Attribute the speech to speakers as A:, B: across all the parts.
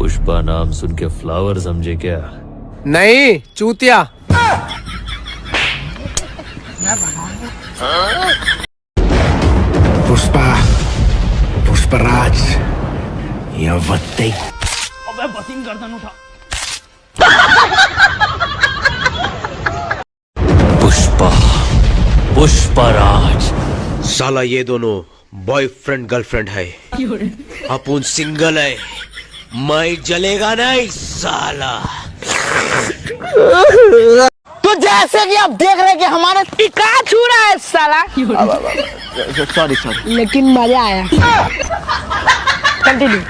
A: पुष्पा नाम सुन के फ्लावर समझे क्या?
B: नहीं, चूतिया।
C: पुष्पा, पुष्पराज, यवत्ते।
D: अबे बसिंग गर्दन उठा।
A: पुष्पा, पुष्पराज।
E: साला ये दोनों बॉयफ्रेंड गर्लफ्रेंड है, अपन सिंगल है। मैं जलेगा नहीं साला।
F: तो जैसे कि आप देख रहे हैं कि हमारा टिका छू रहा है साला। सॉरी सॉरी, लेकिन मजा आया। कंटिन्यू।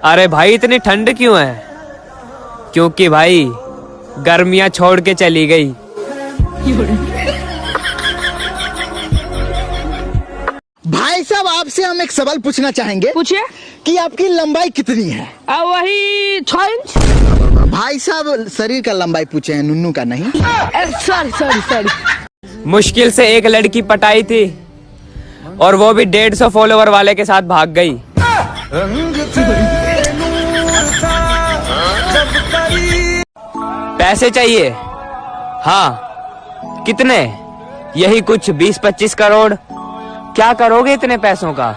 G: अरे भाई इतनी ठंड क्यों है? क्योंकि भाई गर्मियां छोड़ के चली गई।
F: भाई साहब, आपसे हम एक सवाल पूछना चाहेंगे।
H: पूछिए।
F: कि आपकी लंबाई कितनी है?
H: वही 6 इंच।
F: भाई साहब शरीर का लंबाई पूछे हैं, नुन्नू का नहीं।
H: Sorry sorry sorry.
G: मुश्किल से एक लड़की पटाई थी और वो भी 150 फॉलोवर वाले के साथ भाग गई। पैसे चाहिए? हाँ। कितने? यही कुछ 20-25 करोड़। क्या करोगे इतने पैसों का?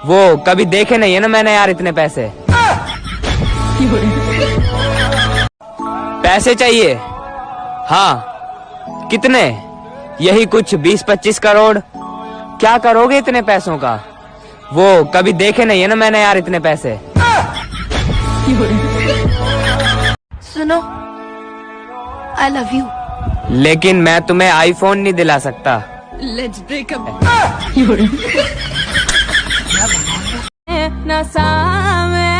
G: वो कभी देखे नहीं है ना मैंने यार इतने पैसे। पैसे चाहिए? हाँ। कितने? यही कुछ 20-25 करोड़। क्या करोगे इतने पैसों का? वो कभी देखे नहीं है ना मैंने यार इतने पैसे।
I: सुनो, आई लव यू।
G: लेकिन मैं तुम्हें आईफोन नहीं दिला सकता।
I: Let's break up.
H: नशा में